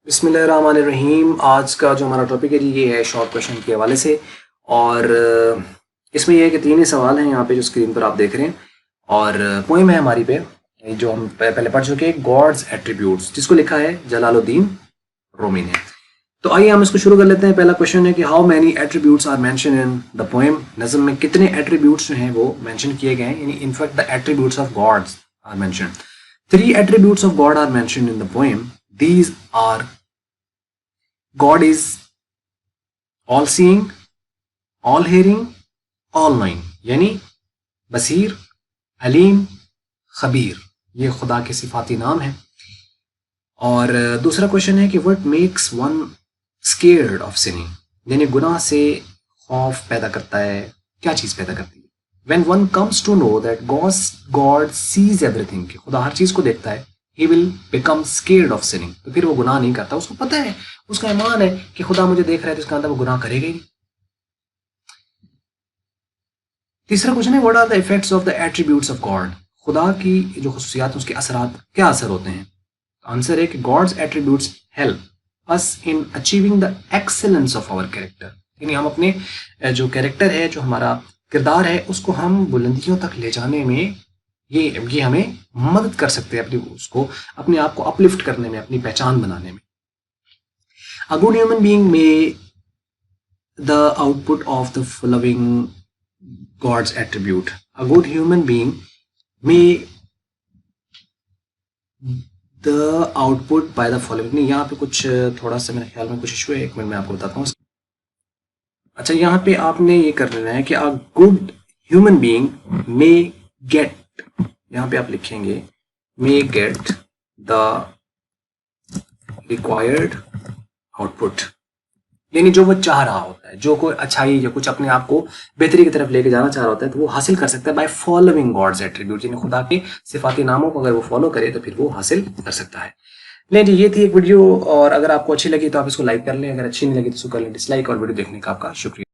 बिस्मिल्लाहिर्रहमानिर्रहीम। आज का जो हमारा टॉपिक है जी ये है शॉर्ट क्वेश्चन के हवाले से। और इसमें यह है कि तीन ही सवाल हैं यहाँ पे जो स्क्रीन पर आप देख रहे हैं। और पोएम है हमारी पे जो हम पहले पढ़ चुके हैं, गॉड्स एट्रीब्यूट्स, जिसको लिखा है जलालुद्दीन रूमी ने। तो आइए हम इसको शुरू कर लेते हैं। पहला क्वेश्चन है कि how many attributes are mention in the poem. नज़म में कितने एट्रीब्यूट्स जो हैं वो मेंशन किए गए हैं, यानी in fact the attributes of gods are mention. 3 attributes of God are mentioned in the poem. These are: God is all seeing, all hearing, all knowing, यानी बसीर, अलीम, खबीर, ये खुदा के सिफाती नाम है। और दूसरा क्वेश्चन है कि what makes one scared of sinning, यानी गुनाह से खौफ पैदा करता है, क्या चीज़ पैदा करती है। When one comes to know that God sees everything, कि खुदा हर चीज़ को देखता है, he will become scared of sinning, तो फिर वो गुनाह नहीं करता। उसको पता है, उसका ईमान है कि खुदा मुझे देख रहा है, तो इसका अंदर वो गुनाह करेगा ही नहीं। तीसरा क्वेश्चन है what are the effects of the attributes of god, खुदा की जो खुसूसियात उसके असरात क्या असर होते हैं। आंसर है कि god's attributes help us in achieving the excellence of our character, यानी हम अपने जो कैरेक्टर है, जो हमारा किरदार है, उसको हम बुलंदियों तक ले जाने में ये हमें मदद कर सकते हैं, अपने आप को अपलिफ्ट करने में, अपनी पहचान बनाने में। अ गुड ह्यूमन बीइंग में the output of the following god's attribute. A good human being में the output by the following. नहीं, यहाँ पे कुछ थोड़ा सा मेरे ख्याल में कुछ इशू है, एक मिनट में आपको बताता हूँ। अच्छा, यहाँ पे आपने ये कर लेना है कि अ गुड ह्यूमन बीइंग मे गेट, यहाँ पे आप लिखेंगे मे गेट द रिक्वायर्ड आउटपुट, यानी जो वो चाह रहा होता है, जो कोई अच्छाई या कुछ अपने आप को बेहतरी की तरफ लेके जाना चाह रहा होता है, तो वो हासिल कर सकता है बाय फॉलोइंग गॉड्स एट्रीब्यूट, यानी खुदा के सिफाती नामों को अगर वो फॉलो करे तो फिर वो हासिल कर सकता है। नहीं जी, ये थी एक वीडियो, और अगर आपको अच्छी लगी तो आप इसको लाइक कर लें, अगर अच्छी नहीं लगी तो इसको कर लें डिसलाइक। और वीडियो देखने का आपका शुक्रिया।